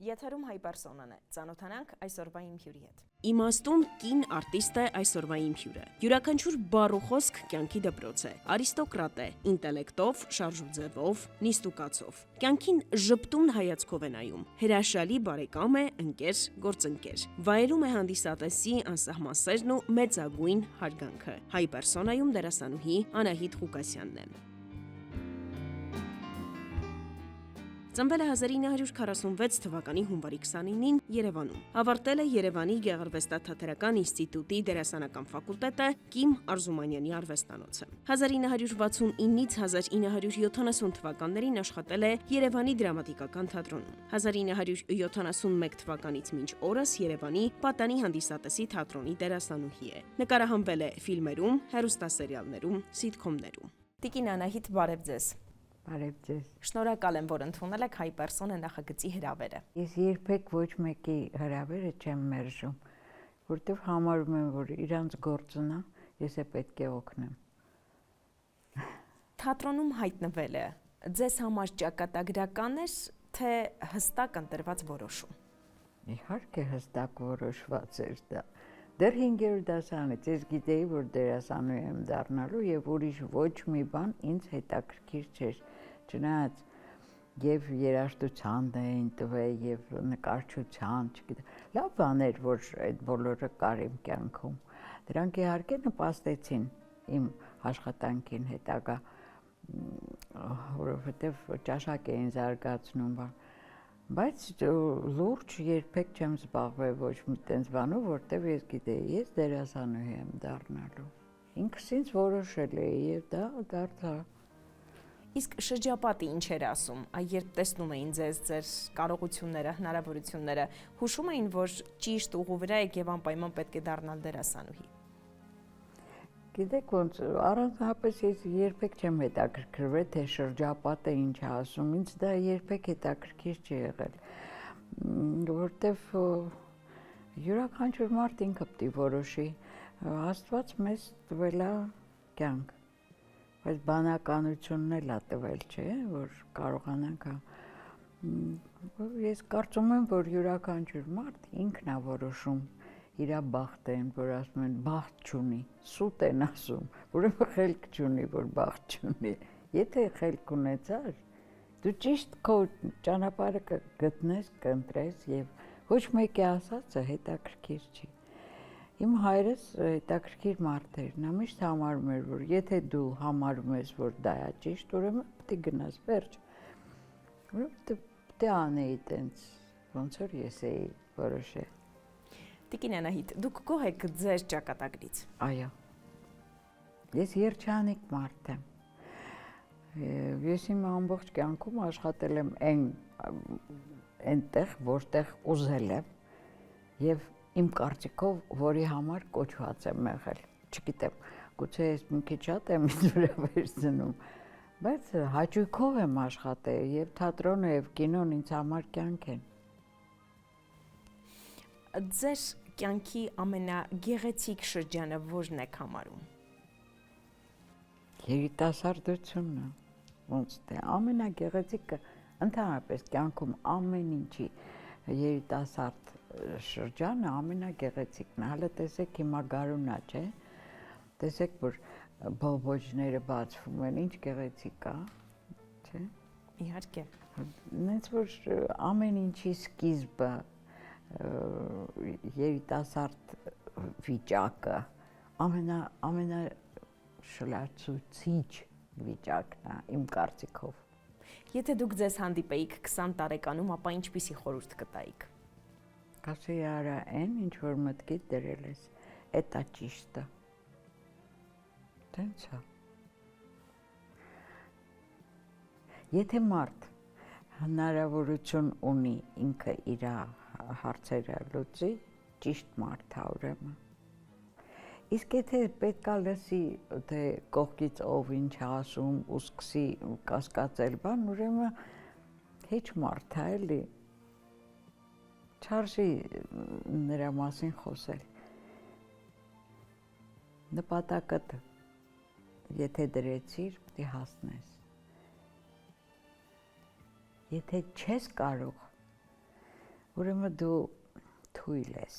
Եթերում հայ պերսոնան է, ծանոթանանք այսօրվա իմ հյուրի հետ։ Իմաստուն կին արտիստ է այսօրվա իմ հյուրը։ Յուրաքանչյուր բառ ու խոսք կյանքի դպրոց է, արիստոկրատ է, ինտելեկտով, շարժուձևով, նիստուկացով։ Կյանքին ժպտուն հայացքով է նայում, հրաշալի բարեկամ է, ընկեր, գործընկեր։ Վայելում է հանդիսատեսի անսահման սերն ու մեծագույն հարգանքը։ Հայ պերսոնայում դերասանուհի Անահիտ Ղուկասյանն է։ Ծնվել է 1946 թվականի հունվարի 29-ին Երևանում։ Ավարտել է Երևանի Գեղարվեստաթատերական ինստիտուտի դերասանական ֆակուլտետը, Կիմ Արզումանյանի արվեստանոցը։ 1969-ից 1970 թվականներին աշխատել է Երևանի դրամատիկական թատրոնում։ 1971 թվականից մինչ օրս Երևանի Պատանի հանդիսատեսի թատրոնի դերասանուհի է։ Նկարահանվել է ֆիլմերում, հեռուստասերիալներում, սիթքոմներում։ Տիկին Անահիտ, բարև ձեզ։ Բարև ձեզ։ Շնորհակալ եմ, որ ընդունել եք հայ պերսոնա նախագծի հրավերը։ Ես երբեք ոչ մեկի հրավերը չեմ մերժում, որտեղ համարում եմ, որ իրանց գործն է, ես է պետք է օգնեմ։ Թատրոնում հայտնվելը ձեզ համար ճակատագրական էր, թե հստակ ընտրված որոշում։ Իհարկե հստակ որոշված էր դա։ Դեռ 5-րդ դասարանից ես գիտեի, որ դերասանուհի եմ դառնալու եւ ուրիշ ոչ մի բան ինձ հետաքրքիր չէր։ Չնայած եւ երաժշտության էին տվել եւ նկարչության, չգիտեմ, լավ բաներ, որ այդ բոլորը կար իմ կյանքում։ Դրանք իհարկե նպաստեցին իմ աշխատանքին հետագա, որովհետեւ ճաշակ էին զարգացնում, բայց լուրջ երբեք չեմ զբաղվել ոչ մի տենց բանով, որտեւ ես գիտեի, ես դերասանուհի եմ դառնալու։ Ինքս ինձ որոշել էի եւ դա դարձա։ Իսկ շրջապատը ինչ էր ասում, երբ տեսնում էին ձեզ, ձեր կարողությունները, հնարավորությունները, հուշում էին, որ ճիշտ ուղու վրա եք եւ անպայման պետք է դառնալ դերասանուհի։ Գիտեք ոնց, առանձնապես ես երբեք չեմ հետաքրքրվել, թե շրջապատը ինչ է ասում, ինձ դա երբեք հետաքրքիր չի եղել, որտեվ յուրաքանչյուր մարդ ինքը պետք է որոշի, Աստված մեզ տվել է կյանք, բայց բանականությունն էլ է տվել, չէ, որ կարողանանք, ես կարծում եմ, որ յուրաքանչյուր մարդ ինքն է որոշում իրա բախտեն, որ ասում են բախտ չունի, սուտ են ասում, ուրեմն խելք չունի, որ բախտ չունի, եթե խելք ունեցար, դու ճիշտ քո ճանապարհը կգտնես, կընտրես եւ ոչ մեկի ասածը հետաքրքիր չի։ Իմ հայրս հետաքրքիր մարդ էր, նա միշտ համարում էր, որ եթե դու համարում ես, որ դա է ճիշտ, ուրեմն պետք է գնաս վերջ։ Որովհետեւ պետք է անեի տենց, ոնց որ ես էի որոշել։ Տիկին Անահիտ, դուք գոհ եք ձեր ճակատագրից։ Այո։ Ես երջանիկ մարդ եմ։ Ես իմ ամբողջ կյանքում աշխատել եմ այնտեղ, որտեղ ուզել եմ եւ իմ կարծիքով, որի համար կոչված եմ եղել։ Չգիտեմ, գուցե ես մի քիչ շատ եմ ինձ վրա վերցնում, բայց հաճույքով եմ աշխատել եւ թատրոնը եւ կինոն ինձ համար կյանք են։ Ձեր կյանքի ամենագեղեցիկ շրջանը ո՞րն եք համարում։ Երիտասարդությունն է, ոնց թե ամենագեղեցիկը ընդհանրապես կյանքում ամեն ինչի երիտասարդ շրջանը ամենագեղեցիկն է։ Հələ տեսեք հիմա գարունա, չէ՞։ Տեսեք, որ բողբոջները բացվում են, ինչ գեղեցիկ է, չէ՞։ Իհարկե։ Նենց որ ամեն ինչի սկիզբը երիտասարդ վիճակը ամենաշլացուցիչ վիճակն է իմ կարծիքով։ Եթե դուք ձեզ հանդիպեիք 20 տարեկանում, ապա ինչպիսի խորհուրդ կտայիք։ Կասեի արա այն, ինչ որ մտքիդ դրել ես, էտա ճիշտը։ Տենց է։ Եթե մարդ հնարավորություն ունի ինքը իր հարցերը լուծի, ճիշտ մարդ է ուրեմն։ Իսկ եթե պետքա լսի, թե կողքից ով ինչ ասում ու սկսի կասկածել բան, ուրեմն հեչ մարդ է էլի։ Չարժի նրա մասին խոսել։ Նպատակդ եթե դրեցիր, պետք է հասնես։ Եթե չես կարող, Ուրեմն դու թույլ ես։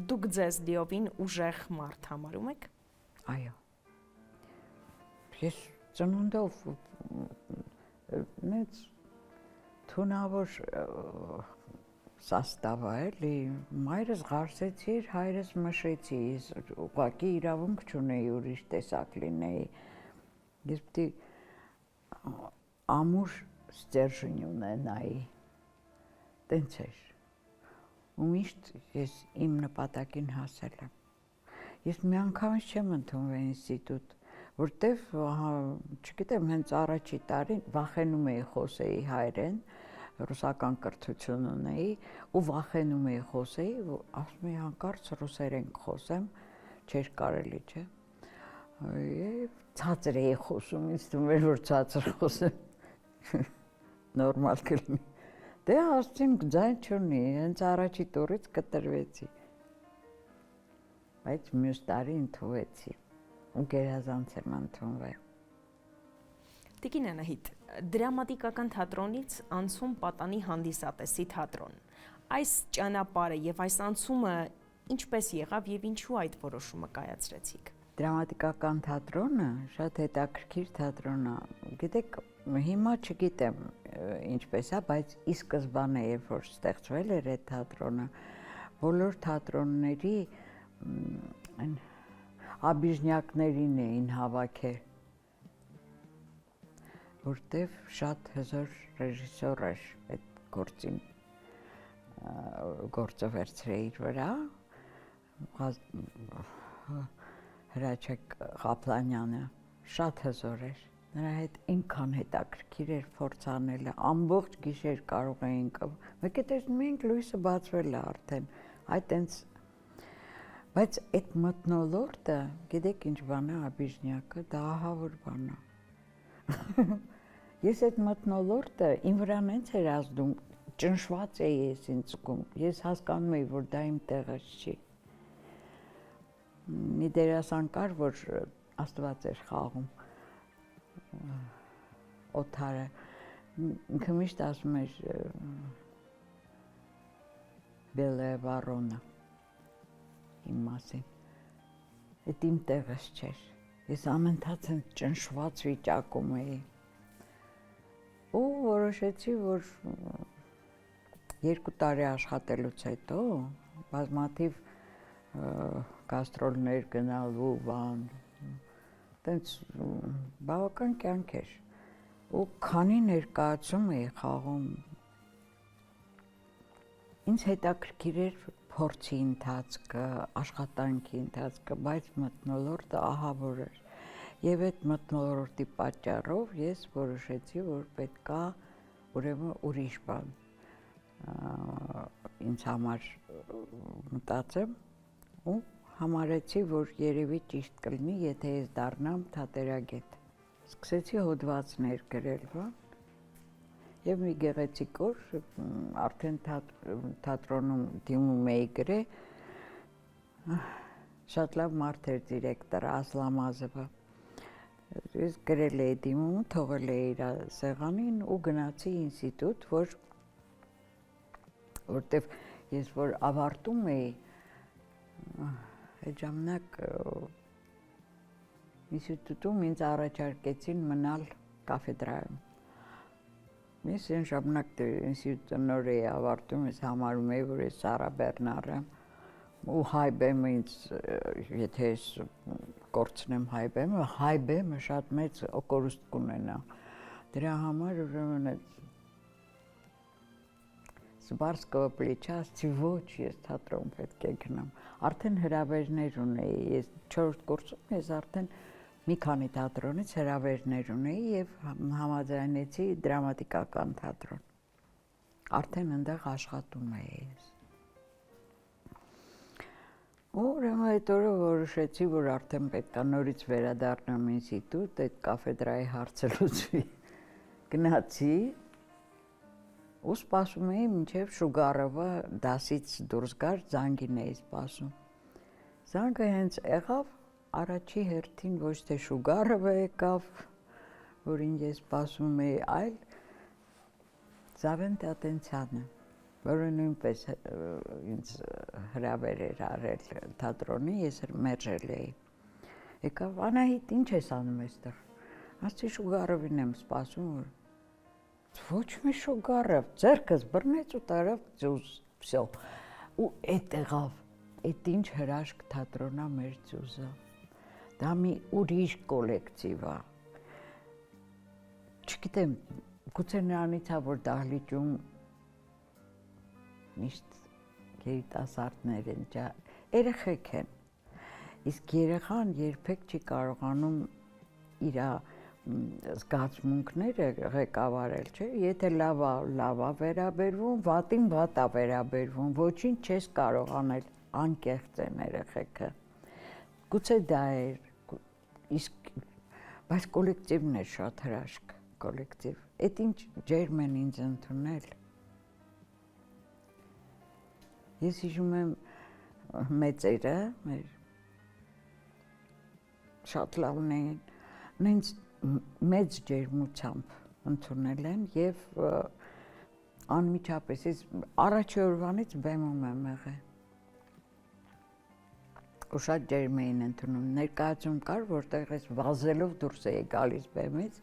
Դուք ձեզ լիովին ուժեղ մարդ համարում եք։ Այո։ Ես ծնունդով նենց թունավոր սաստավա էլի, մայրս ղարսեցի էր, հայրս մշեցի, ես ուղղակի իրավունք չունեի ուրիշ տեսակ լինեի։ Ես պիտի ամուր ստержень ունենայի, տենց էր։ Ու միշտ ես իմ նպատակին հասել եմ։ Ես մի անգամից չեմ ընդունվել ինստիտուտ, որտեվ, չգիտեմ, հենց առաջի տարին վախենում էի խոսեի հայերեն, ռուսական կրթություն ունեի, ու վախենում էի խոսեի, ասում էի հանկարծ ռուսերեն խոսեմ, չէր կարելի, չէ։ Եվ ցածր էի խոսում, ինձ թվում էր, որ ցածր խոսեմ, նորմալ կլինի։ Դե ասում ձայն չունի, հենց առաջի տուրից կտրվեցի։ Բայց մյուս տարի ընդունվեցի ու գերազանց եմ ընդունվել։ Տիկին Անահիտ, դրամատիկական թատրոնից անցում պատանի հանդիսատեսի թատրոն։ Այս ճանապարհը եւ այս անցումը ինչպես եղավ եւ ինչու այդ որոշումը կայացրեցիք։ Դրամատիկական թատրոնը շատ հետաքրքիր թատրոն է։ Գիտեք, հիմա չգիտեմ ինչպես է, բայց ի սկզբանե երբ որ ստեղծվել էր այդ թատրոնը, բոլոր թատրոնների այն աբիժնյակներին էին հավաքել, որտեվ շատ հզոր ռեժիսոր էր այդ գործին գործը վերցրել իր վրա, Հրաչեկ Ղափլանյանը շատ հզոր էր, նրա հետ ինքան հետաքրքիր էր փորձ անելը, ամբողջ գիշեր կարող էինք, մեկ է տեսնում էինք լույսը բացվել է արդեն, այդ այնց, բայց այդ մթնոլորտը, գիտեք ինչ բան է աբիժնյակը, դա ահավոր բան է։ Ես այդ մթնոլորտը իմ վրա նենց էր ազդում, ճնշված էի ես ինձ զգում, ես հասկանում էի, որ դա իմ տեղս չի։ Մի դերասան կար, որ Աստված էր խաղում, Օթարը, ինքը միշտ ասում էր Բելե Վարոնը իմ մասին, այդ իմ տեղս չէր, ես ամենթաց ճնշված վիճակում էի, ու որոշեցի, որ 2 տարի աշխատելուց հետո, բազմաթիվ գաստրոլներ գնալու բան, տենց բավական կյանք էր, ու քանի ներկայացում էի խաղում, ինձ հետաքրքիր էր փորձի ընթացքը, աշխատանքի ընթացքը, բայց մթնոլորտը ահավոր էր, եւ այդ մթնոլորտի պատճառով ես որոշեցի, որ պետքա ուրեմն ուրիշ բան ինձ համար մտածեմ ու համարեցի, որ երևի ճիշտ կլինի, եթե ես դառնամ թատերագետ։ Սկսեցի հոդվածներ գրել, եւ մի գեղեցիկ օր արդեն թատրոնում դիմում էի գրել, շատ լավ մարդ էր դիրեկտորը Ասլամազովը։ Ես գրել էի դիմում, թողել էի իր սեղանին ու գնացի ինստիտուտ, որտեվ ես որ ավարտում էի, այդ ժամանակ ինստիտուտում ինձ առաջարկեցին մնալ կաֆեդրայում։ Ես այն ժամանակ ինստիտուտը նոր էի ավարտում, ես համարում էի, որ ես Սարա Բեռնար եմ, ու հայբեմը ինձ, եթե ես կորցնեմ հայբեմը շատ մեծ կորուստ կունենա։ Դրա համար ուրեմն Զբարսկովը պլիչասցի ոչ, ես թատրոն պետք է գնամ։ Արդեն հրավերներ ունեի, ես 4-րդ կուրսում ես արդեն մի քանի թատրոնից հրավերներ ունեի եւ համաձայնեցի դրամատիկական թատրոն։ Արդեն այնտեղ աշխատում էի ես։ Ուրեմն այդ օրը որոշեցի, որ արդեն պետք է նորից վերադառնամ ինստիտուտ, այդ կաֆեդրայի հարցը լուծվի։ Գնացի ու սպասում էի, մինչև Շուգարովը դասից դուրս գար, զանգին էի սպասում։ Զանգը հենց եղավ, առաջի հերթին ոչ թե Շուգարովը եկավ, որին ես սպասում էի, այլ Զավեն Տատենցյանը, որը նույնպես ինձ հրավեր էր արել թատրոնի, ես մերժել էի։ Եկավ, Անահիտ, ինչ ես անում այստեղ։ Ասացի Շուգարովին եմ սպասում, որ ոչ մի Շուգարով, ձեռքս բռնեց ու տարավ ձյուզ, վсё։ Ու էդ եղավ, էդ ինչ հրաշք թատրոնա մեր ձյուզը։ Դա մի ուրիշ կոլեկտիվ է։ Չգիտեմ, գուցե նրանից է, որ դահլիճում միշտ երիտասարդներ են, երեխեք են։ Իսկ երեխան երբեք չի կարողանում իր զգացմունքները ղեկավարել, չէ՞։ Եթե լավա վերաբերվում, վատին վատա վերաբերվում, ոչինչ չես կարող անել, անկեղծ են երեխեքը։ Գուցե դա էր, իսկ բայց կոլեկտիվն էր շատ հրաշք, կոլեկտիվ։ Էդ ինչ ջերմ են ինձ ընդունել։ Ես հիշում եմ մեծերը, մեր շատ լավն էին, նենց մեծ ջերմությամբ ընդունել են եւ անմիջապես ես առաջի օրվանից բեմում եմ եղել։ Ու շատ ջերմ էին ընդունում, ներկայացում կար, որտեղ ես վազելով դուրս էի գալիս բեմից,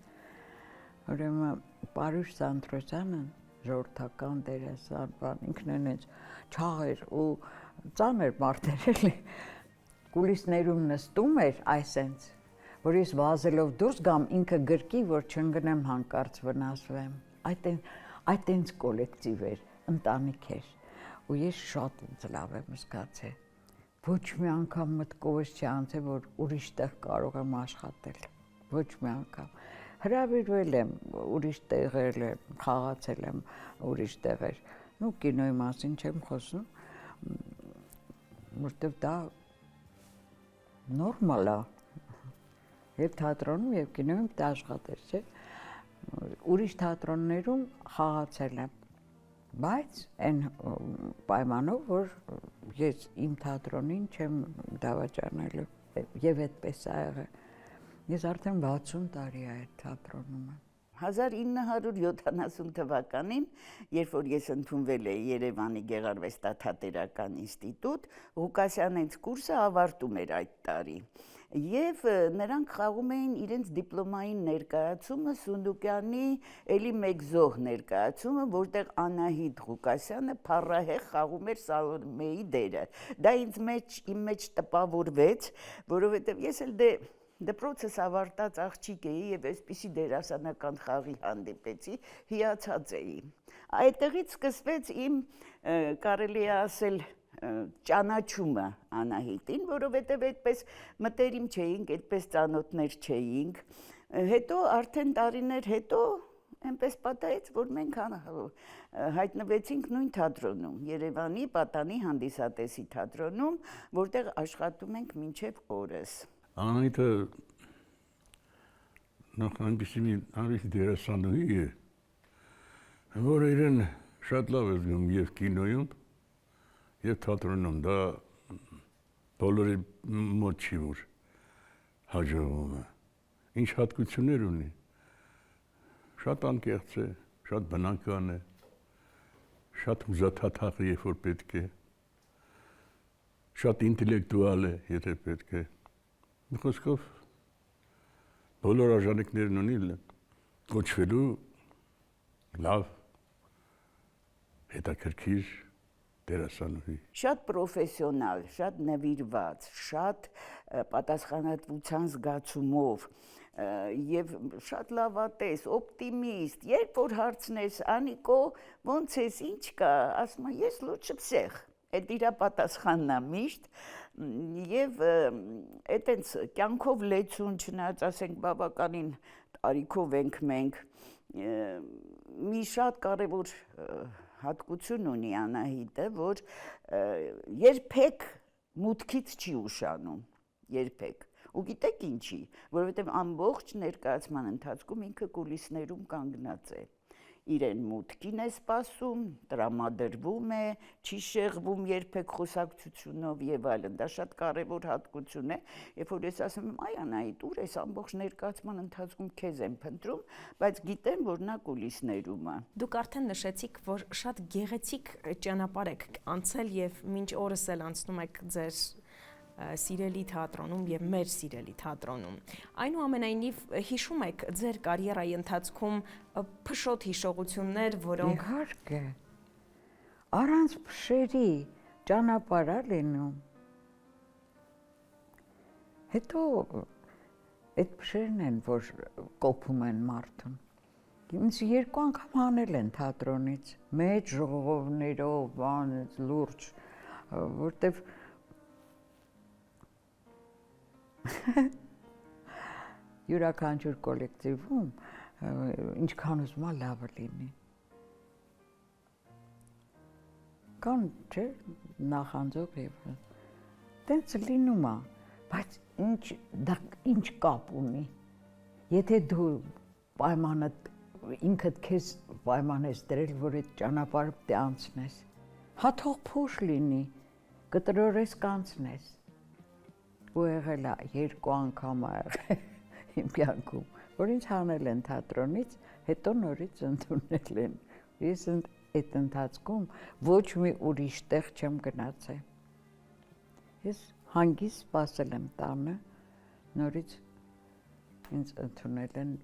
ուրեմն Պարուշ Սանթրոսյանը, ժողովրդական դերասան, ինքն էլ չաղեր ու ծանր մարդ էր էլի, կուլիսներում նստում էր այսենց, որ ես վազելով դուրս գամ ինքը գրկի, որ չընկնեմ հանկարծ վնասվեմ։ Այդտենց կոլեկտիվ էր, ընտանիք էր։ Ու ես շատ ինձ լավ եմ զգացել։ Ոչ մի անգամ մտքովս չի անցել, որ ուրիշ տեղ կարող եմ աշխատել։ Ոչ մի անգամ։ Հրավիրվել եմ, ուրիշ տեղեր եմ, խաղացել եմ ուրիշ տեղեր։ Ու կինոյի մասին չեմ խոսում, որտեղ դա նորմալ է։ Եվ թատրոնում, եւ կինոյում դա աշխատել, չէ։ Ուրիշ թատրոններում խաղացել եմ, բայց այն պայմանով, որ ես իմ թատրոնին չեմ դավաճանելու, եւ այդպես է եղել։ Ես արդեն 60 տարի է այդ թատրոնում եմ։ 1970 թվականին, երբ որ ես ընդունվել էի Երևանի Գեղարվեստաթատերական ինստիտուտ, Ղուկասյանենց կուրսը ավարտում էր այդ տարի։ Եվ նրանք խաղում էին իրենց դիպլոմային ներկայացումը Սունդուկյանի էլի մեկ զոհ ներկայացումը, որտեղ Անահիտ Ղուկասյանը փառահեղ խաղում էր Սալոմեի դերը։ Դա իմ մեջ տպավորվեց, որովհետև ես էլ դպրոցս ավարտած աղջիկ էի եւ այսպիսի դերասանական խաղի հանդիպեցի, հիացած էի։ Այդտեղից սկսվեց իմ կարելի է ասել ճանաչումը Անահիտին, որովհետև այդպես մտերիմ չէինք, այդպես ծանոթներ չէինք։ Հետո արդեն տարիներ հետո այնպես պատահեց, որ մենք հայտնվեցինք նույն թատրոնում, Երևանի Պատանի հանդիսատեսի թատրոնում, որտեղ աշխատում ենք մինչև օրս։ Անահիտը նախ այնպիսի դերասանուհի է, որ իրեն շատ լավ է զգում եւ կինոյում, եւ թատրոնում, դա բոլորի մոտ չի որ հաջողվում է։ Ինչ հատկություններ ունի։ Շատ անկեղծ է, շատ բնական է, շատ հուզաթաթախ է, երբ որ պետք է, շատ ինտելեկտուալ է, եթե պետք է։ Մի խոսքով բոլոր արժանինքներն ունի կոչվելու լավ, հետաքրքիր դերասանուհի։ Շատ պրոֆեսիոնալ, շատ նվիրված, շատ պատասխանատվության զգացումով եւ շատ լավատես, օպտիմիստ, երբ որ հարցնես Անիկո, ոնց ես, ինչ կա, ասում է, ես լուչը всех։ Այդ իր պատասխանն է միշտ եւ այտենց կյանքով լեցուն, չնայած ասենք բավականին տարիքով ենք մենք, մի շատ կարեւոր հատկություն ունի Անահիտը, որ երբեք մուտքից չի ուշանում, երբեք։ Ու գիտեք ինչի, որովհետև ամբողջ ներկայացման ընթացքում ինքը կուլիսներում կանգնած է։ իրեն մուտքին է սպասում, տրամադրվում է, չի շեղվում երբեք խոսակցությունով եւ այլն։ Դա շատ կարեւոր հատկություն է, երբ որ ես ասում եմ, այ Անահիտ, ուր ես ամբողջ ներկայացման ընթացքում քեզ եմ փնտրում, բայց գիտեմ, որ նա կուլիսներում է։ Դուք արդեն նշեցիք, որ շատ գեղեցիկ ճանապարհ եք անցել եւ մինչ օրս էլ անցնում եք ձեր սիրելի թատրոնում եւ մեր սիրելի թատրոնում։ Այնուամենայնիվ հիշում եք ձեր կարիերայի ընթացքում փշոտ հիշողություններ, որոնք Իհարկե։ Առանց փշերի ճանապարհ լինում։ Հետո այդ փշերն են, որ կոփում են մարդուն։ Ինձ 2 անգամ հանել են թատրոնից, մեծ ժողովներով, բանից լուրջ, որտեվ յուրաքանչյուր կոլեկտիվում ինչքան ուզում ա լավը լինի։ Կան չէ նախանձող եւ տենց լինում ա, բայց ինչ կապ ունի։ Եթե դու պայմանդ ինքդ քեզ պայման ես դրել, որ այդ ճանապարհը պետք է անցնես, հա թող փոշ լինի, կտրորես կանցնես։ Ու եղել է 2 անգամ ա եղել իմ կյանքում, որ ինձ հանել են թատրոնից, հետո նորից ընդունել են։ Ես այդ ընթացքում ոչ մի ուրիշ տեղ չեմ գնացել։ Ես հանգիստ սպասել եմ տանը, նորից ինձ ընդունել են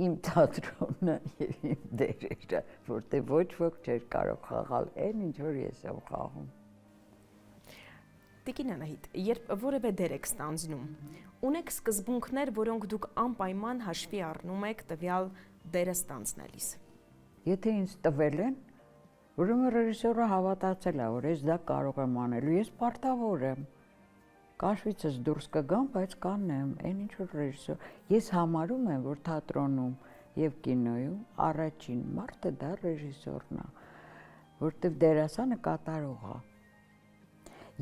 իմ թատրոնը եւ իմ դերերը, որտեղ ոչ ոք չէր կարող խաղալ այն, ինչ որ ես եմ խաղում։ Տիկին Անահիտ, երբ որևէ դեր եք ստանձնում, ունեք սկզբունքներ, որոնք դուք անպայման հաշվի առնում եք տվյալ դերը ստանձնելիս։ Եթե ինձ տվել են, ուրեմն ռեժիսորը հավատացել է, որ ես դա կարող եմ անելու, ես պարտավոր եմ։ Կաշվիցս դուրս կգամ, բայց կանեմ, այն ինչ որ ռեժիսոր։ Ես համարում եմ, որ թատրոնում եւ կինոյում առաջին մարդը դա ռեժիսորն է, որտեղ դերասանը կատարող է։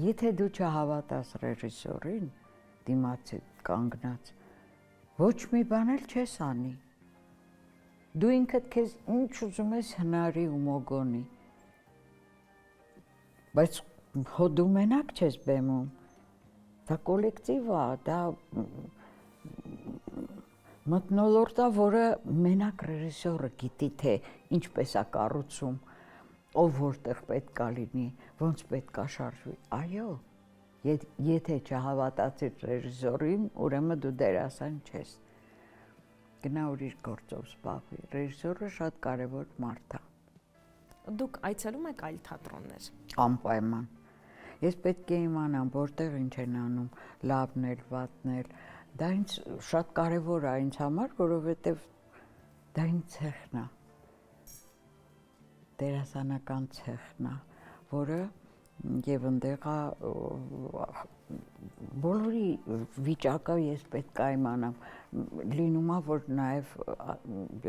Եթե դու չհավատաս ռեժիսորին, դիմացի կանգնած, ոչ մի բան էլ չես անի։ Դու ինքդ քեզ ինչ ուզում ես հնարի ու մոգոնի։ Բայց հո դու մենակ չես բեմում։ Դա կոլեկտիվ է, դա մթնոլորտ է, որը մենակ ռեժիսորը գիտի, թե ինչպես է կառուցում, ով որտեղ պետք է լինի, ոնց պետք է շարժվի։ Այո, եթե չհավատացիր ռեժիսորին, ուրեմն դու դերասան չես։ Գնա ուրիշ գործով զբաղվի։ Ռեժիսորը շատ կարևոր մարդ է։ Դուք այցելում եք այլ թատրոններ։ Անպայման։ Ես պետք է իմանամ, որտեղ ինչ են անում, լավն էլ, վատն էլ։ Դա ինձ շատ կարևոր է ինձ համար, որովհետև դա ինձ ցեղն է։ Դերասանական ցեղն է, որը եւ ընդեղ է բոլորի վիճակը ես պետք է իմանամ։ Լինում է, որ նաեւ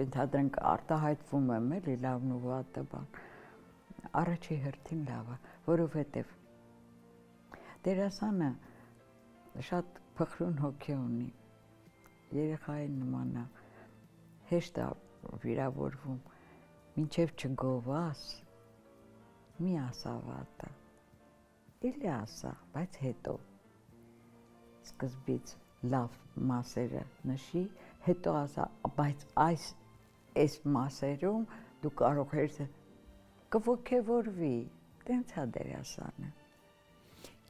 ընդհանրենք արտահայտվում եմ էլի լավն ու վատը բան։ Առաջի հերթին լավը, որովհետև դերասանը շատ փխրուն հոգի ունի, երեխայի նման է, հեշտ է վիրավորվում, մինչև չգովաս, մի ասա վատը, էլի ասա, բայց հետո, սկզբից լավ մասերը նշի, հետո ասա, բայց այս մասերում դու կարող ես կոգևորվի, տենց է դերասանը։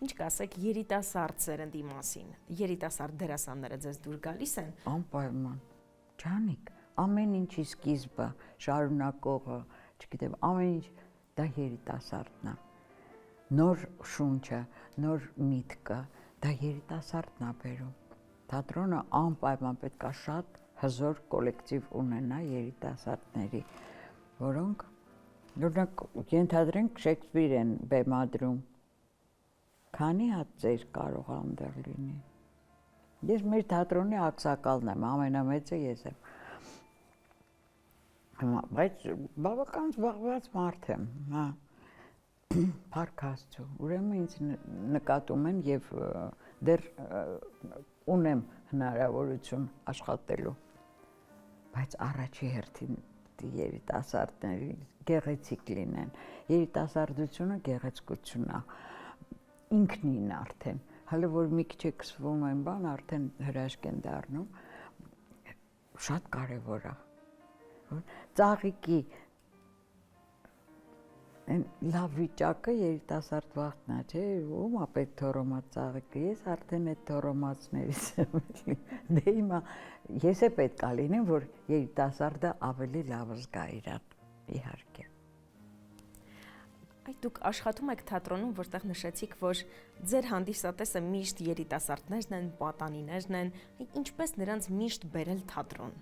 Ինչ կասեք երիտասարդ սերնդի մասին։ Երիտասարդ դերասանները ձեզ դուր գալիս են։ Անպայման։ Ջանիկ, ամեն ինչի սկիզբը, շարունակողը, չգիտեմ, ամեն ինչ դա երիտասարդն է։ Նոր շունչը, նոր միտքը, դա երիտասարդն է բերում։ Թատրոնը անպայման պետք է շատ հզոր կոլեկտիվ ունենա երիտասարդների, որոնք օրինակ ենթադրենք Շեքսպիր են բեմադրում։ Քանի հատ ծեր կարող է այնտեղ լինի։ Ես մեր թատրոնի ակսակալն եմ, ամենամեծը ես եմ։ Բայց բավական զբաղված մարդ եմ, հա։ Փառք Աստծո։ Ուրեմն ինձ նկատում են եւ դեռ ունեմ հնարավորություն աշխատելու։ Բայց առաջի հերթին պիտի երիտասարդների գեղեցիկ լինեն։ Երիտասարդությունը գեղեցկություն է, ինքնին արդեն։ Հələ որ մի քիչ կսվում են բան, արդեն հրաշք են դառնում, շատ կարևոր է։ Ծաղիկի լավ վիճակը երիտասարդ վաղտնա, չէ, ում է պետք թորոմած ծաղիկը, ես արդեն այդ թորոմածներից եմ էլի, դե հիմա ես է պետք է լինեմ, որ երիտասարդը ավելի լավ զգա իրան, իհարկե։ Այդ դուք աշխատում եք թատրոնում, որտեղ նշեցիք, որ ձեր հանդիսատեսը միշտ երիտասարդներն են, պատանիներն են, ինչպես նրանց միշտ բերել թատրոն։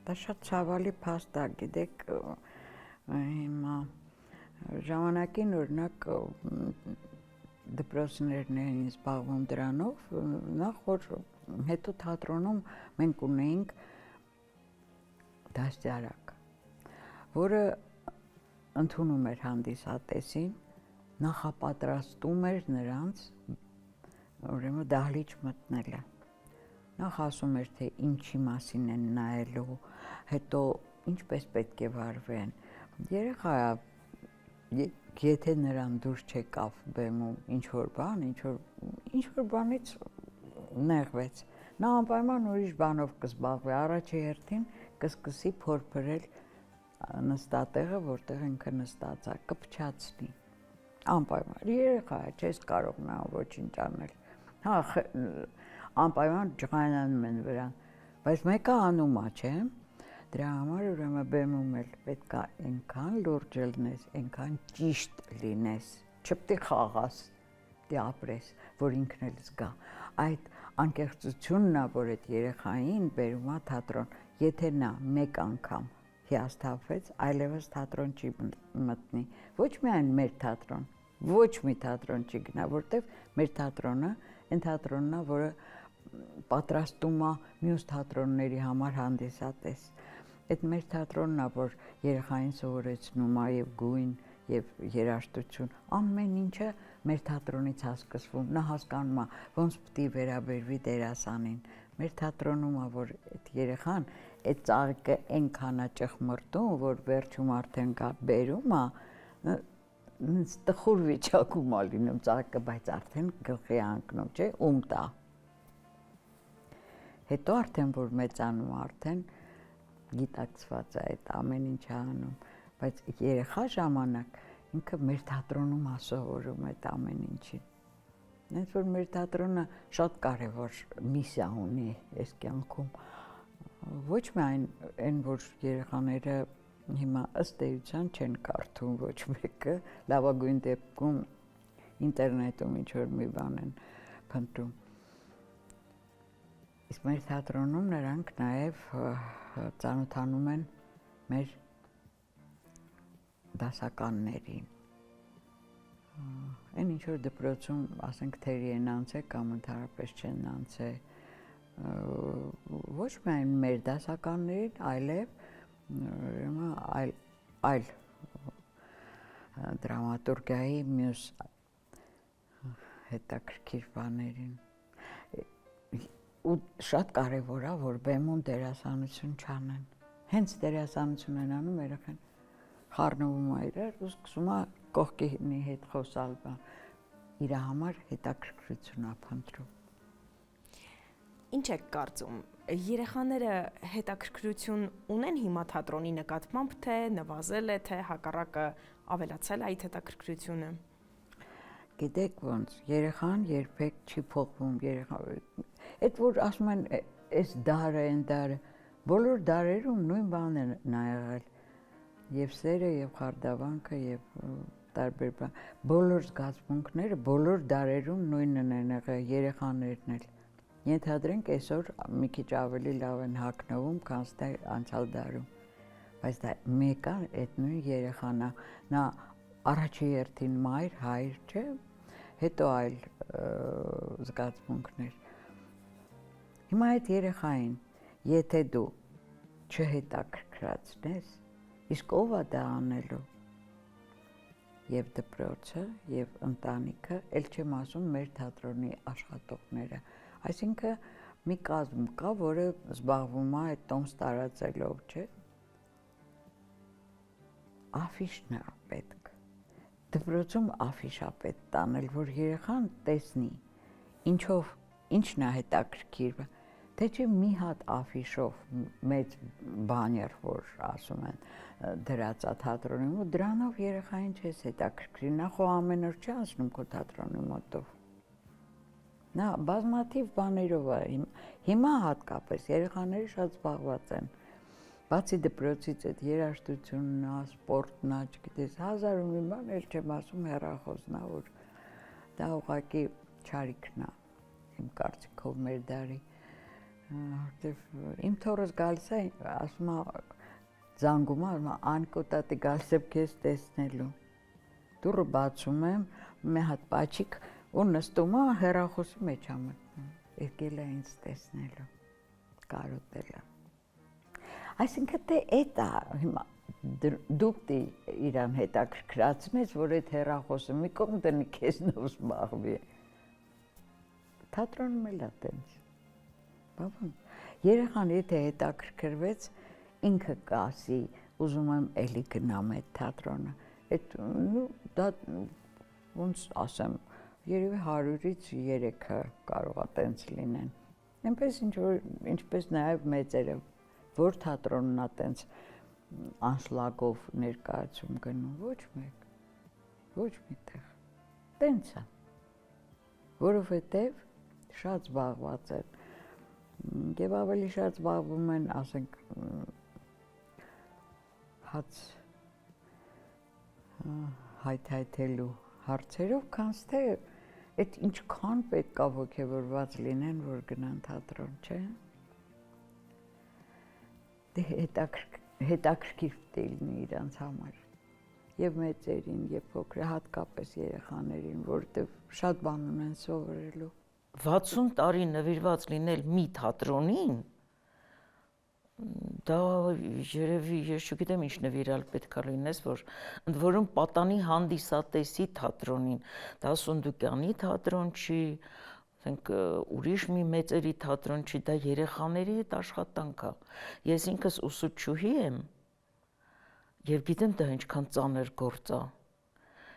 Դա շատ ցավալի փաստ է, գիտեք, հիմա ժամանակին օրինակ դպրոցներն էին զբաղվում դրանով, նախ որ հետո թատրոնում մենք ունեինք դաստիարակ, որը ընդունում էր հանդիսատեսին, նախապատրաստում էր նրանց, ուրեմն դահլիճ մտնելը։ Նախ ասում էր, թե ինչի մասին են նայելու, հետո ինչպես պետք է վարվեն։ Երեխա, եթե նրան դուրս չեկավ բեմում ինչ-որ բան, ինչ-որ բանից նեղվեց, նա անպայման ուրիշ բանով կզբաղվի, առաջի հերթին կսկսի փորփրել նստատեղը, որտեղ ինքը նստած է, կփչացնի։ Անպայման, երեխա, չես կարող նա ոչինչ անել։ Հա, անպայման ջղայնանում են վրան, բայց մեկը անում է, չէ՞, դրա համար ուրեմն բեմում էլ պետք է այնքան լուրջ լինես, այնքան ճիշտ լինես, չպետք է խաղաս, դե ապրես, որ ինքն էլ զգա։ Այդ անկեղծությունն է, որ այդ երեխային բերում է թատրոն, եթե նա մեկ անգամ հիասթափվեց, այլևս թատրոն չի մտնի, ոչ միայն մեր թատրոն, ոչ մի թատրոն չի գնա, որտեղ մեր թատրոնը այն թատրոնն է, որը պատրաստում է մյուս թատրոնների համար հանդիսատես։ Այդ մեր թատրոնն է, որ երեխային սովորեցնում է եւ գույն, եւ երաժշտություն, ամեն ինչը մեր թատրոնից է սկսվում, նա հասկանում է, ոնց պիտի վերաբերվի դերասանին։ Մեր թատրոնում է, որ այդ երեխան այդ ծաղիկը այնքան է ճխմրտում, որ վերջում արդեն կա բերում է, տխուր վիճակում է լինում ծաղիկը, բայց արդեն գլխի անկնում, չէ, ում տա։ Հետո արդեն որ մեծանում արդեն գիտակցված է այդ ամեն ինչ անում, բայց երեխա ժամանակ ինքը մեր թատրոնում է սովորում այդ ամեն ինչին։ Հենց որ մեր թատրոնը շատ կարևոր միսիա ունի այս կյանքում։ Ոչ միայն այն, որ երեխաները հիմա ըստ էության չեն կարդում ոչ մեկը, լավագույն դեպքում ինտերնետում ինչ-որ մի բան են փնտրում։ Իսկ մեր թատրոնում նրանք նաև ծանոթանում են մեր դասականներին։ Այն ինչ-որ դպրոցում, ասենք, թերի են անցել կամ ընդհանրապես չեն անցել, ոչ միայն մեր դասականներին, այլ դրամատուրգիայի մյուս հետաքրքիր բաներին։ Ու շատ կարևոր է, որ բեմում դերասանություն չանեն։ Հենց դերասանություն են անում, երեխան խառնվում է իրար ու սկսում է կողքինի հետ խոսալ բան։ Իր համար հետաքրքրություն է փնտրում։ Ինչ եք կարծում, երեխաները հետաքրքրություն ունեն հիմա թատրոնի նկատմամբ, թե նվազել է, թե հակառակը ավելացել է այդ հետաքրքրությունը։ Գիտեք ոնց, երեխան երբեք չի փոխվում, այդ որ ասում են, այս դարը, այն դարը, բոլոր դարերում նույն բանն է նա եղել, եւ սերը, եւ խարդավանքը, եւ տարբեր բան, բոլոր զգացմունքները, բոլոր դարերում նույնն են եղել, երեխաներն էլ։ Ենթադրենք այսօր մի քիչ ավելի լավ են հագնվում, քան թե անցյալ դարում, բայց դա մեկը այդ նույն երեխան է, նա առաջի հերթին մայր, հայր, չէ, հետո այլ զգացմունքներ։ Հիմա այդ երեխային, եթե դու չհետաքրքրացնես, իսկ ով է դա անելու։ Եվ դպրոցը, եւ ընտանիքը, ել չեմ ասում մեր թատրոնի աշխատողները։ Այսինքն մի կազմ կա, որը զբաղվում է այդ տոմս տարածելով, չէ։ Աֆիշն է պետք։ Դպրոցում աֆիշա պետք տանել, որ երեխան տեսնի, ինչն է հետաքրքիր, թե չէ մի հատ աֆիշով մեծ բաներ, որ ասում են դրածա թատրոնի մոտ, դրանով երեխային չես հետաքրքրի, նա խո ամեն օր չի անցնում քո թատրոնի մոտով։ Նա բազմաթիվ բաներով է, հիմա հատկապես երեխաները շատ զբաղված են, բացի դպրոցից այդ երաժշտությունն է, սպորտն է, չգիտես, հազար ու մի բան, էլ չեմ ասում հեռախոսն է, որ դա ուղղակի չարիքն է, իմ կարծիքով մեր դարի, որտեվ իմ թոռս գալիս է, ասում է, զանգում է, ասում է, անկոտատի գալիս եմ քեզ տեսնելու, դուռը բացում եմ, մի հատ պաչիկ, ու նստում է հեռախոսի մեջ է մտնում, եկել է ինձ տեսնելու, կարոտել է։ Այսինքն թե էդ է, հիմա դուք իրան հետաքրքրացնես, որ այդ հեռախոսը մի կողմ դնի քեզնով զբաղվի։ Թատրոնում էլ է տենց։ Բավական։ Երեխան եթե հետաքրքրվեց, ինքը կասի, ուզում եմ էլի գնամ այդ թատրոնը։ Այդ դա ոնց ասեմ, երևի 100-ից 3-ը կարող է տենց լինեն։ Այնպես ինչպես նաև մեծերը, որ թատրոնն է տենց անշլագով ներկայացում գնում, ոչ մեկ, ոչ միտեղ, տենց է, որովհետև շատ զբաղված են և ավելի շատ զբաղվում են, ասենք, հաց հայթայթելու հարցերով, քանց թե այդ ինչքան պետք է ոգևորված լինեն, որ գնան թատրոն, չէ՞։ Դե հետաքրքիր պետք է լինի իրանց համար, և մեծերին, և փոքր, հատկապես երեխաներին, որովհետև շատ բան ունեն սովորելու։ 60 տարի նվիրված լինել մի թատրոնին, դա երևի ես չգիտեմ ինչ նվիրալ պետք է լինես, որ ընդ որում պատանի հանդիսատեսի թատրոնին, դա Սունդուկյանի թատրոն չի, ասենք ուրիշ մի մեծերի թատրոն չի, դա երեխաների հետ աշխատանք է։ Ես ինքս ուսուցչուհի եմ եւ գիտեմ դա ինչքան ծանր գործ է։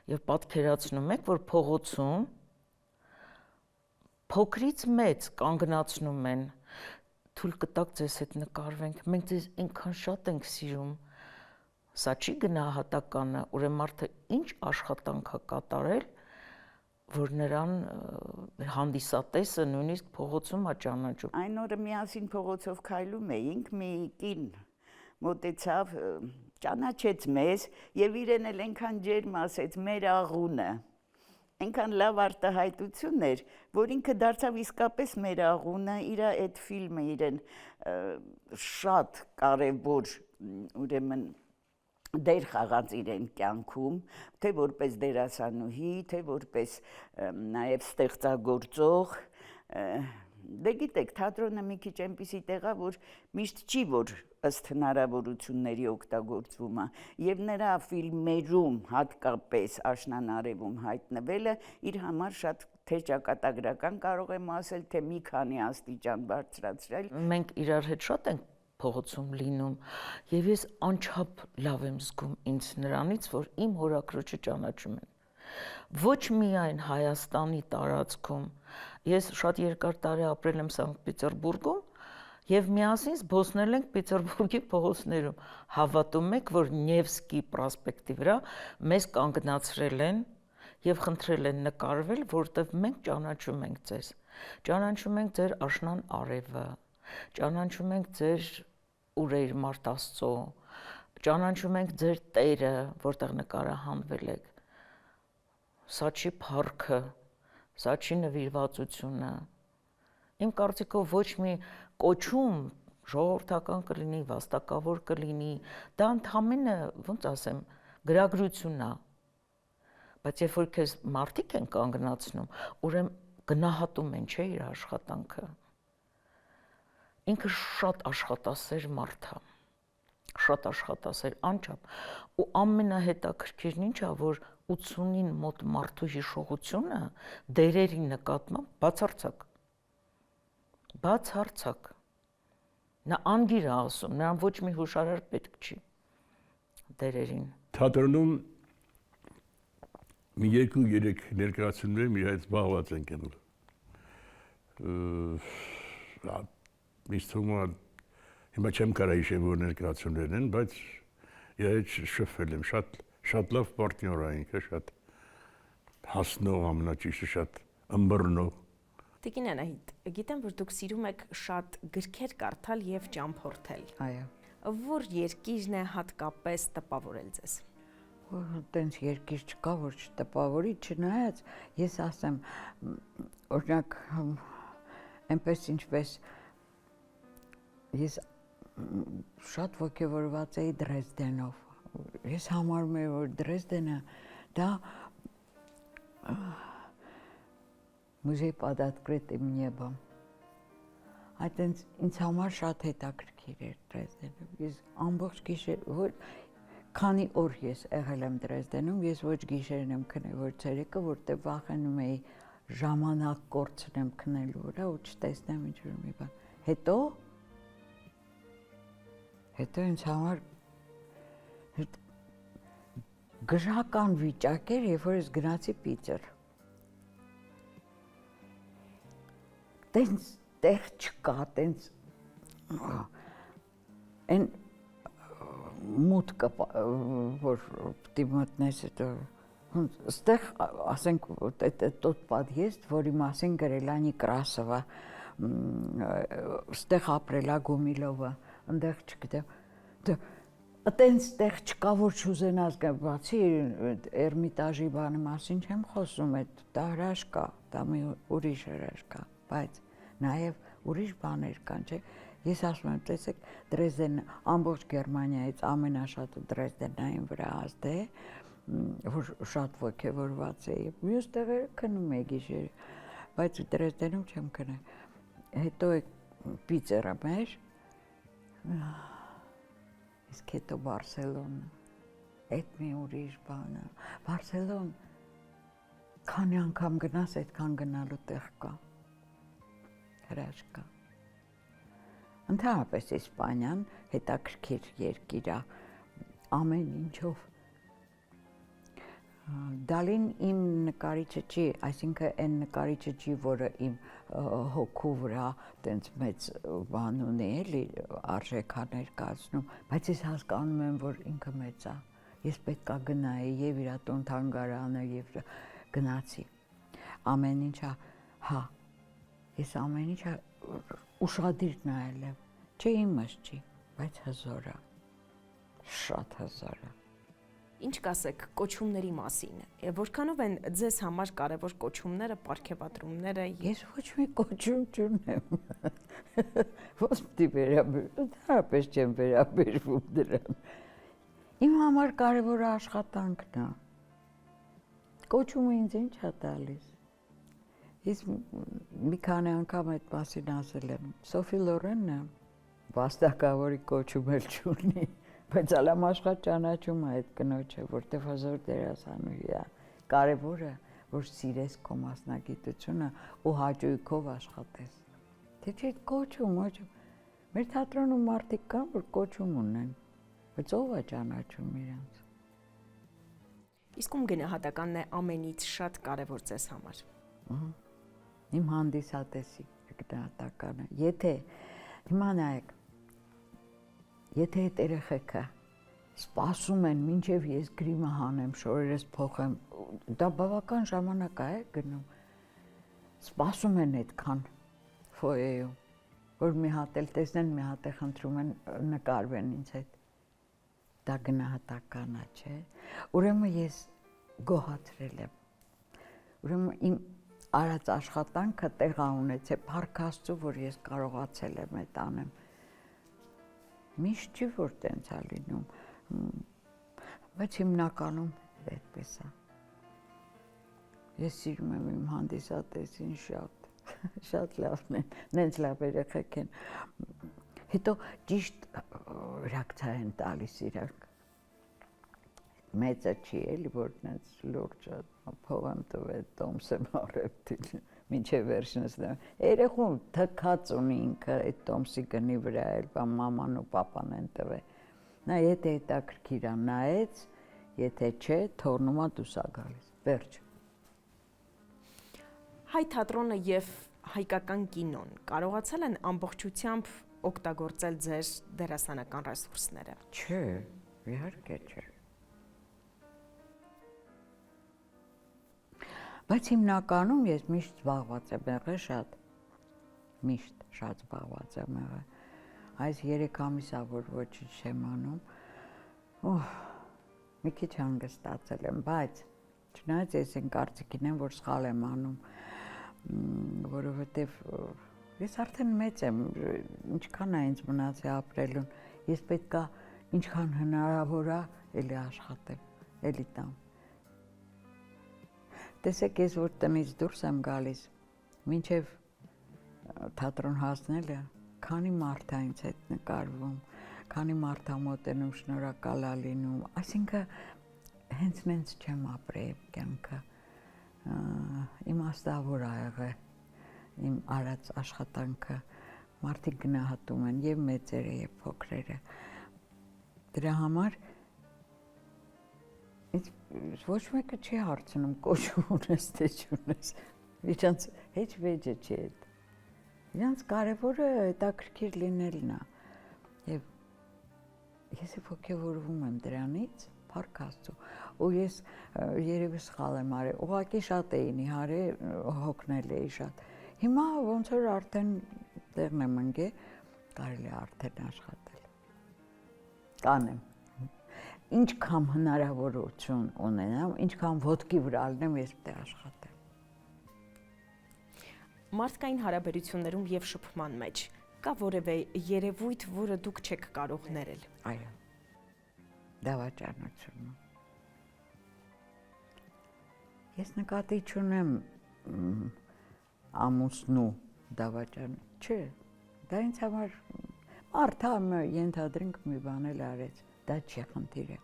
Եվ պատկերացնում եք, որ փողոցում փոքրից մեծ կանգնացնում են, թույլ կտակ ձեզ հետ նկարվենք, մենք ձեզ այնքան շատ ենք սիրում, սա չի գնահատականը, ուրեմն մարդը ինչ աշխատանք է կատարել, որ նրան հանդիսատեսը նույնիսկ փողոցում է ճանաչում։ Այն օրը միասին փողոցով քայլում էինք, մի կին մոտեցավ, ճանաչեց մեզ եւ իրեն էլ այնքան ջերմ ասեց մեր աղունը։ Այնքան լավ արտահայտություն էր, որ ինքը դարձավ իսկապես մեր աղունը, իր այդ ֆիլմը իրեն շատ կարևոր, ուրեմն դեր խաղաց իրեն կյանքում, թե որպես դերասանուհի, թե որպես նաև ստեղծագործող։ Դե գիտեք, թատրոնը մի քիչ այնպիսի տեղ է, որ միշտ չի, որ ըստ հնարավորությունների օգտագործվում է, եւ նրա ֆիլմերում, հատկապես Աշնանարևում հայտնվելը իր համար շատ թե ճակատագրական կարող եմ ասել, թե մի քանի աստիճան բարձրացրել։ Մենք իրար հետ շատ ենք փողոցում լինում եւ ես անչափ լավ եմ զգում ինձ նրանից, որ իմ հորաքրոջը ճանաչում են։ Ոչ միայն Հայաստանի տարածքում, ես շատ երկար տարի ապրել եմ Սանկտ Պետերբուրգում եւ միասին զբոսնել ենք Պետերբուրգի փողոցներում։ Հավատում եք, որ Նևսկի պրոսպեկտի վրա մեզ կանգնացրել են եւ խնդրել են նկարվել, որտեվ մենք ճանաչում ենք ձեզ։ Ճանաչում ենք ձեր աշնան արևը, ճանաչում ենք ձեր ուրեր Մարդ Աստծո, ճանաչում ենք ձեր տերը, որտեղ նկարահանվել եք։ Սա չի փառքը, սա չի նվիրվածությունը։ Իմ կարծիքով ոչ մի կոչում ժողովրդական կլինի, վաստակավոր կլինի, դա ընդհանրապես, ոնց ասեմ, գրագրությունն է։ Բայց երբ որ քեզ մարդիկ են կանգնացնում, ուրեմն գնահատում են, չէ, իր աշխատանքը։ Ինքը շատ աշխատասեր մարդ է, շատ աշխատասեր, անչափ, ու ամենահետաքրքիրն ինչ է, որ 80-ին մոտ մարդու հիշողությունը դերերի նկատմամբ բացարձակ։ Բացարձակ։ Նա անգիր է ասում, նրան ոչ մի հուշարար պետք չի դերերին։ Թատրոնում մի 2-3 ներկայացումներ մի հայց զբաղված ենք եղել։ Իսկ հիմա չեմ կարող հիշել, որ ներկայացումներն են, բայց ես շփվել եմ, շատ լավ պարտնյոր է ինքը, շատ հասնող, ամենաճիշտը շատ ըմբռնող։ Տիկին Անահիտ, գիտեմ, որ դուք սիրում եք շատ գրքեր կարդալ եւ ճամփորդել։ Այո։ Որ երկիրն է հատկապես տպավորել ձեզ։ Որ տենց երկիր չկա, որ չտպավորի, չնայած ես ասեմ, օրինակ այնպես ինչպես ես շատ ոգևորված էի Դրեզդենով։ Ես համարում եմ, որ Դրեզդենը դա մուզեյ под открытым небом։ Այդտենց ինձ համար շատ հետաքրքիր էր Դրեզդենը։ Ես ամբողջ գիշեր, որ քանի օր ես եղել եմ Դրեզդենում, ես ոչ գիշերն եմ քնել, ոչ ցերեկը, որտեղ վախենում էի ժամանակ կորցնեմ քնելու վրա ու չտեսնեմ ինչ-որ մի բան։ Հետո ինձ համար գժական վիճակ էր, երբ որ ես գնացի Պիտեր։ Տենց տեղ չկա, տենց այն մուտքը, որ պիտի մտնես հետո, ստեղ, ասենք, տոտ подъезд, որի մասին գրել է Նիկրասովը, ստեղ ապրել է Գումիլովը, ընդեղ չգիտեմ, Տենց տեղ չկա, որ չուզենաս գա, բացի Էրմիտաժի բանի մասին չեմ խոսում, դա հրաշ կա, դա մի ուրիշ հրաշ կա, բայց նաև ուրիշ բաներ կան, չէ։ Ես ասում եմ, տեսեք, Դրեզդենը ամբողջ Գերմանիայից ամենաշատը Դրեզդենային վրա ազդ է, որ շատ ոգևորված է, մյուս տեղերը քնում է գիշերը, բայց Դրեզդենում չեմ քնել։ Հետո Պիցերը մեր, իսկ հետո Բարսելոնը, այդ մի ուրիշ բան է։ Բարսելոն, քանի անգամ գնաս, այդքան գնալու տեղ կա, հրաշ կա։ Ընդհանրապես Իսպանիան հետաքրքիր երկիր է, ամեն ինչով։ Դալին իմ նկարիչը չի, այսինքն այն նկարիչը չի, որը իմ հոգու վրա տենց մեծ բան ունի, էլի արժեքներ կազմում, բայց ես հասկանում եմ, որ ինքը մեծ է։ Ես պետք է գնայի եւ իր տուն թանգարանը եւ գնացի։ Ամեն ինչա, հա։ Ես ամեն ինչա ուշադիր նայել եմ։ Չէ իմս չի, բայց հզոր է։ Շատ հզոր է։ Ինչ կասեք կոչումների մասին։ Որքանով են ձեզ համար կարևոր կոչումները, պարգևատրումները։ Ես ոչ մի կոչում չունեմ։ Ոնց դի վերաբերվում, դարապես չեմ վերաբերվում դրան։ Իմ համար կարևորը աշխատանքն է։ Կոչումը ինձ ինչ է տալիս։ Ես մի քանի անգամ այդ մասին ասել եմ։ Սոֆի Լորենն է, վաստակավորի կոչում էլ չունի։ Բայց ալամ աշխատ ճանաչում է այդ կնոջը, որտեղ հզոր դերասանուհի է։ Կարևորը, որ սիրես քո մասնագիտությունը ու հաճույքով աշխատես։ Թե չէ կոչում, մեր թատրոնում մարդիկ կան, որ կոչում ունեն, բայց ով է ճանաչում իրանց։ Իսկ ում գնահատականն է ամենից շատ կարևոր ձեզ համար։ Իմ հանդիսատեսի գնահատականը։ Եթե հիմա նայեք, եթե այդ երեխեքը սպասում են, մինչև ես գրիմը հանեմ, շորերս փոխեմ, դա բավական ժամանակ է գնում, սպասում են այդքան ֆոյեում, որ մի հատ էլ տեսնեն, մի հատ է խնդրում են նկարվեն ինձ հետ, դա գնահատական է, չէ, ուրեմն ես գոհացրել եմ, ուրեմն իմ արած աշխատանքը տեղա ունեցե, փառք Աստծո, որ ես կարողացել եմ այդ անեմ, միշտ չի, որ տենց է լինում, բայց հիմնականում այդպես է։ Ես սիրում եմ իմ հանդիսատեսին շատ լավն են, նենց լավ երեխեք են։ Հետո ճիշտ ռեակցիա են տալիս իրանք։ Մեծը չի էլի, որ նենց լուրջ փող եմ տվել, տոմս եմ արել, մինչև վերջնս դեմ։ Երեխուն թքած ունի ինքը այդ տոմսի գնի վրա էլ, բան մաման ու պապան են տվել։ Նա եթե հետաքրքիր է նայեց, եթե չէ, թողնում է դուրս է գալիս։ Վերջ։ Հայ թատրոնը եւ հայկական կինոն կարողացել են ամբողջությամբ օգտագործել ձեր դերասանական ռեսուրսները։ Չէ, իհարկե չէ։ Բայց հիմնականում ես միշտ զբաղված եմ եղել շատ, միշտ շատ զբաղված եմ եղել։ Այս 3 ամիս է, որ ոչինչ չեմ անում, մի քիչ հանգստացել եմ, բայց չնայած ես այն կարծիքին եմ, որ սխալ եմ անում, որովհետև ես արդեն մեծ եմ, ինչքան է ինձ մնացել ապրելուն, ես պետք է ինչքան հնարավոր է էլի աշխատեմ, էլի տամ։ Տեսեք, ես որ տնից դուրս եմ գալիս, մինչև թատրոն հասնելը, քանի մարդ է ինձ հետ նկարվում, քանի մարդ է մոտենում, շնորհակալ է լինում, այսինքն հենց նենց չեմ ապրել կյանքը, իմաստավոր ա եղել իմ արած աշխատանքը, մարդիկ գնահատում են եւ մեծերը եւ փոքրերը։ Դրա համար ոչ մեկը չի հարցնում կոչում ունես, թե չունես, իրանց հեչ վեճը չի այդ։ Իրանց կարևորը հետաքրքիր լինելն է։ Եվ ես ոգևորվում եմ դրանից, փառք Աստծո, ու ես երևի սխալ եմ արել, ուղղակի շատ էին իհարե հոգնել էի շատ։ Հիմա ոնց որ արդեն տեղն եմ ընկել, կարելի է արդեն աշխատել։ Կանեմ։ Ինչքան հնարավորություն ունենամ, ինչքան ոտքի վրա լինեմ, ես պետք է աշխատեմ։ Մարդկային հարաբերություններում եւ շփման մեջ կա որևէ երևույթ, որը դուք չեք կարող ներել։ Այո։ Դավաճանությունը։ Ես նկատի չունեմ ամուսնու դավաճան, չէ, դա ինձ համար մարդը ենթադրենք մի բան էլ արեց, դա չի խնդիրը։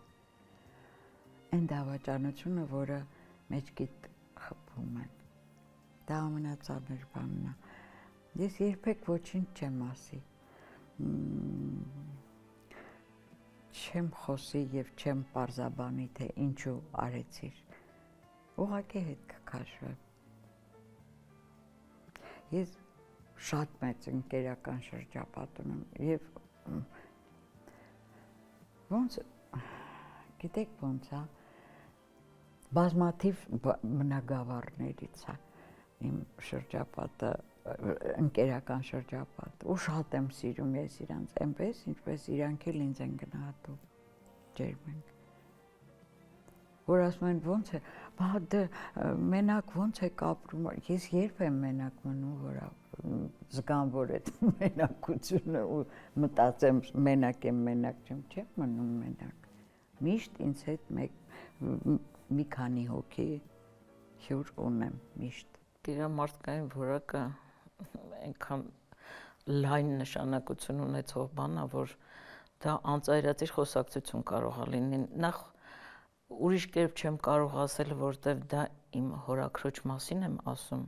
Այն դավաճանությունը, որը մեջքիդ խփում են, դա ամենածանր բանն է։ Ես երբեք ոչինչ չեմ ասի, չեմ խոսի եւ չեմ պարզաբանի, թե ինչու արեցիր, ուղղակի հետ կքաշվեմ։ Ես շատ մեծ ընկերական շրջապատ ունեմ եւ ոնց գիտեք ոնց է բազմաթիվ բնագավառներից է իմ շրջապատը ընկերական շրջապատ ու շատ եմ սիրում ես իրանց այնպես ինչպես իրանք էլ ինձ են գնահատում ջերմենք որ ասում են ոնց է մենակ ոնց է ապրում ես երբ եմ մենակ մնում որ զգամ որ այդ մենակությունը ու մտածեմ մենակ եմ մենակ չեմ մնում մենակ միշտ ինձ հետ մի քանի հոգի հյուր ունեմ միշտ Իրա մարդկային որակը այնքան լայն նշանակություն ունեցող բան է, որ դա անծայրածիր խոսակցություն կարող է լինի։ Նախ ուրիշ կերպ չեմ կարող ասել, որտեվ դա իմ հորաքրոջ մասին եմ ասում։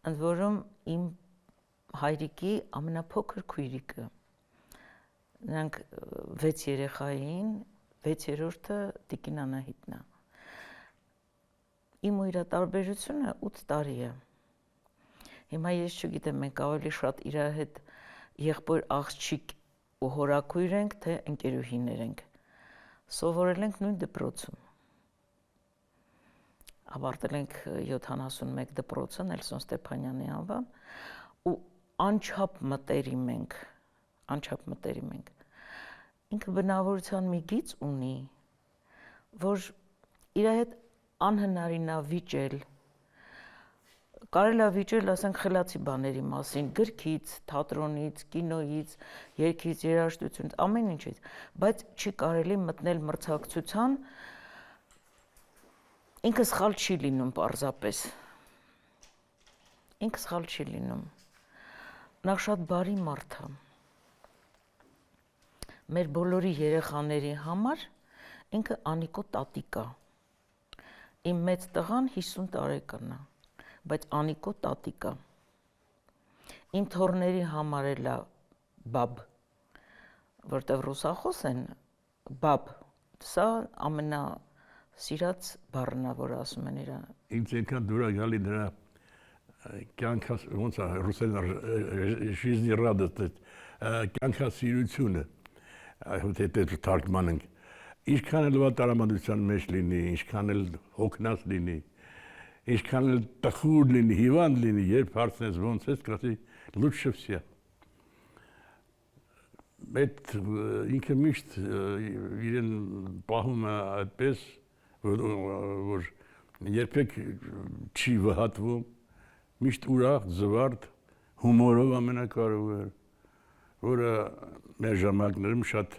Ընդ որում իմ հայրիկի ամենափոքր քույրիկը։ Նրանք 6 երեխա էին, 6-րդը Տիկին Անահիտն է։ Իմ ու իր տարբերությունը 8 տարի է։ Հիմա ես չգիտեմ, մենք ավելի շատ իր հետ եղբոր աղջիկ ու հորաքույր ենք, թե ընկերուհիներ ենք։ Սովորել ենք նույն դպրոցում։ Ավարտել ենք 71 դպրոցը Նելսոն Ստեփանյանի անվան ու անչափ մտերիմ ենք։ Ինքը բնավորության մի գիծ ունի, որ իր հետ անհնարին է վիճել, կարելի է վիճել, ասենք, խելացի բաների մասին, գրքից, թատրոնից, կինոյից, երգից, երաժշտությունից, ամեն ինչից, բայց չի կարելի մտնել մրցակցության, ինքը սխալ չի լինում պարզապես, ինքը սխալ չի լինում, նախ շատ բարի մարդ է, մեր բոլորի երեխաների համար ինքը Անիկո տատիկ է, իմ մեծ տղան 50 տարեկան է, բայց Անիկո տատիկա։ Իմ թորների համար էլ է բաբ, որտեվ ռուսախոս են բաբ, սա ամենասիրած բառն է, որ ասում են իրան։ Ինձ այնքան դուր է գալի նրա կյանքա ոնց է ռուսերեն жизни радость, կյանքասիրությունը, այդ թարգմանենք։ Ինչքան էլ վատարամատության մեջ լինի, ինչքան էլ հոգնած լինի, ինչքան էլ տխուր լինի, հիվանդ լինի, երբ հարցնես ոնց ես, կասի լուչше всё։ Այդ ինքը միշտ իրեն պահում է այդպես, որ երբեք չի վհատվում, միշտ ուրախ, զվարթ, հումորով ամենակարևորը, որը մեր ժամանակներում շատ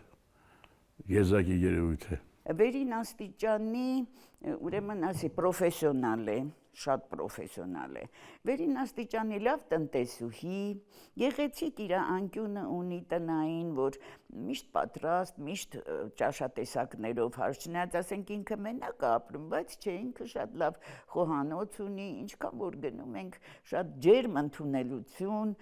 եզակի երևույթ է։ Վերին աստիճանի, ուրեմն ասի պրոֆեսիոնալ է, շատ պրոֆեսիոնալ է։ Վերին աստիճանի լավ տնտեսուհի, գեղեցիկ իր անկյունը ունի տնային, որ միշտ պատրաստ, միշտ ճաշատեսակներով հարցնած, ասենք ինքը մենակ է ապրում, բայց չէ, ինքը շատ լավ խոհանոց ունի, ինչքան որ գնում ենք, շատ ջերմ ընդունելություն,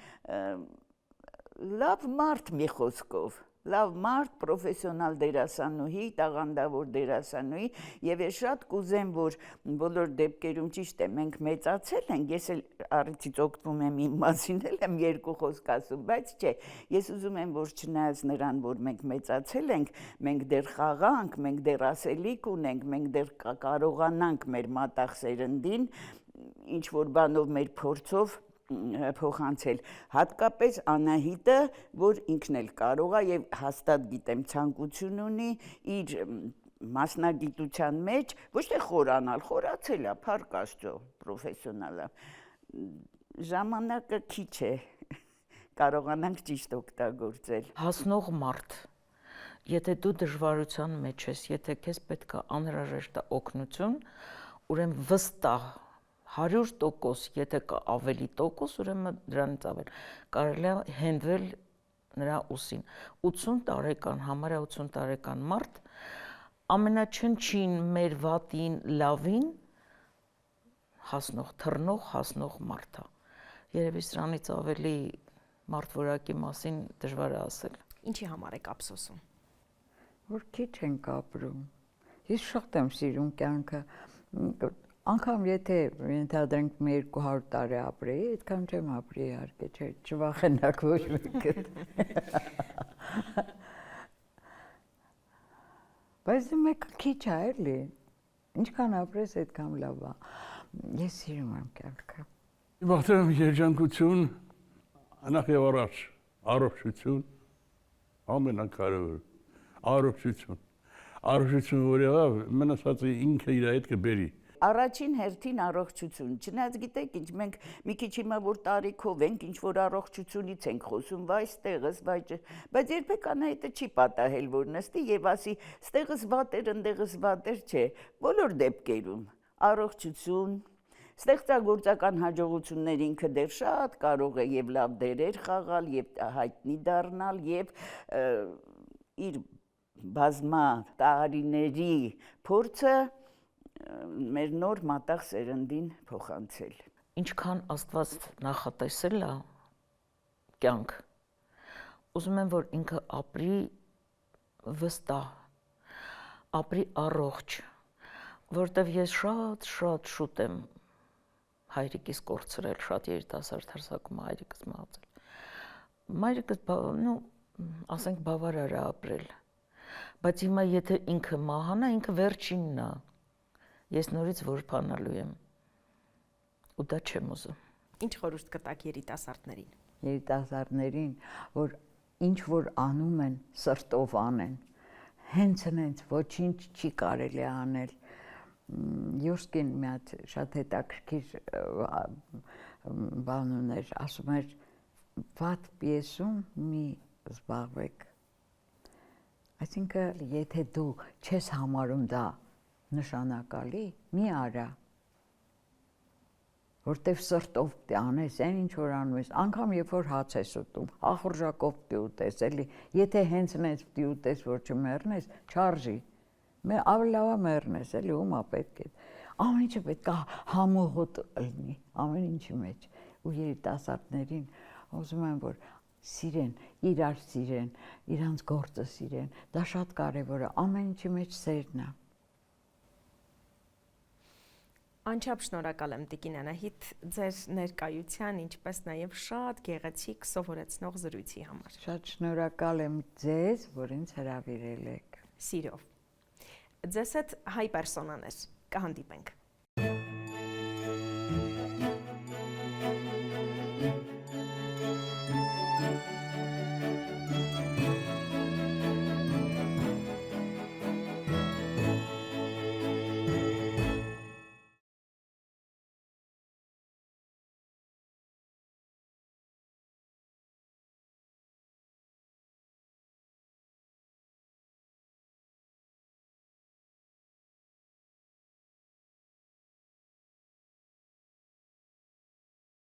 լավ մարդ մի խոսքով։ Լավ մարդ, պրոֆեսիոնալ դերասանուհի, տաղանդավոր դերասանուհի, եւ ես շատ կուզեմ, որ բոլոր դեպքերում ճիշտ է, մենք մեծացել ենք, ես էլ առիթից օգտվում եմ իմ մասին էլ եմ երկու խոսք ասում, բայց չէ, ես ուզում եմ, որ չնայած նրան, որ մենք մեծացել ենք, մենք դեռ խաղանք, մենք դեռ ասելիք ունենք, մենք դեռ կարողանանք մեր մատաղ սերնդին, ինչ որ բանով մեր փորձով փոխանցել, հատկապես Անահիտը, որ ինքն էլ կարող է եւ հաստատ գիտեմ ցանկություն ունի իր մասնագիտության մեջ ոչ թե խորանալ, խորացել է, փառք Աստծո, պրոֆեսիոնալ է։ Ժամանակը քիչ է, կարողանանք ճիշտ օգտագործել։ Հասնող մարդ, եթե դու դժվարության մեջ ես, եթե քեզ պետք է անհրաժեշտ է օգնություն, ուրեմն վստահ 100%, եթե կա ավելի տոկոս, ուրեմն դրանից ավել կարելի է հենվել նրա ուսին։ 80 տարեկան, համարյա 80 տարեկան մարդ ամենաչնչին մեր վատին, լավին հասնող, թռնող, հասնող մարդ է։ Երևի սրանից ավելի մարդ որակի մասին դժվար է ասել։ Ինչի համար եք ափսոսում։ Որ քիչ ենք ապրում։ Ես շատ եմ սիրում կյանքը։ Անգամ եթե ենթադրենք 200 տարի ապրեի, այդքան չեմ ապրի իհարկե, չէ, չվախենակ ոչ մեկը։ Բայց մեկը քիչ է, էլի։ Ինչքան ապրես, այդքան լավ է։ Ես սիրում եմ կյանքը։ Բախտեմ երջանկություն, նախ եւ առաջ, առողջություն, ամենակարևորը, առողջություն։ Առողջություն որ եղավ, մնացածը ինքը իր հետ կբերի։ Առաջին հերթին առողջություն, չնայած գիտեք ինչ, մենք մի քիչ հիմա որ տարիքով ենք, ինչ որ առողջությունից ենք խոսում, վայ ստեղս, բայց երբեք Անահիտը չի պատահել, որ նստի եւ ասի, ստեղս վատեր, ընդեղս վատեր չէ, բոլոր դեպքերում առողջություն, ստեղծագործական հաջողություններ ինքը դեռ շատ կարող է եւ լավ դերեր խաղալ, եւ հայտնի դառնալ, եւ իր բազմա տարիների փորձը մեր նոր մատաղ սերնդին փոխանցել։ Ինչքան Աստված նախատեսել է կյանք, ուզում եմ, որ ինքը ապրի վստահ, ապրի առողջ, որտեվ ես շատ շուտ եմ հայրիկիս կորցրել, շատ երիտասարդ հարսակում հայրիկս մահացել։ Մայրիկս, ասենք բավարար է ապրել, բայց հիմա եթե ինքը մահանա, ինքը վերջինն է։ Ես նորից որփանալու եմ, ու դա չեմ ուզում։ Ինչ խորհուրդ կտաք երիտասարդներին։ Երիտասարդներին, որ ինչ որ անում են, սրտով անեն, հենց ոչինչ չի կարելի անել։ Յուսկին մի հատ շատ հետաքրքիր բան ուներ, ասում էր, վատ պիեսում մի զբաղվեք։ Այսինքն, եթե դու չես համարում դա նշանակալի, մի արա, որտեվ սրտով տանես, այն ինչ որ անում ես, անգամ երբ որ հաց ես ուտում, ախորժակով պիտի ուտես, էլի, եթե հենց նենց պիտի ուտես, որ չմեռնես, չարժի, ավելի լավ է մեռնես, էլի, ումա պետք է։ ամեն ինչը պետք է համոհոտ լինի, ամեն ինչի մեջ։ Ու երիտասարդներին ուզում եմ, որ սիրեն, իրար սիրեն, իրանց գործը սիրեն, դա շատ կարևոր է, ամեն ինչի մեջ սերն է։ Անչափ շնորհակալ եմ Տիկին Անահիտ ձեր ներկայության, ինչպես նաև շատ գեղեցիկ սովորեցնող զրույցի համար։ Շատ շնորհակալ եմ ձեզ, որ ինձ հրավիրել եք։ Սիրով։ Ձեզ հետ հայ պերսոնաներ, կհանդիպենք։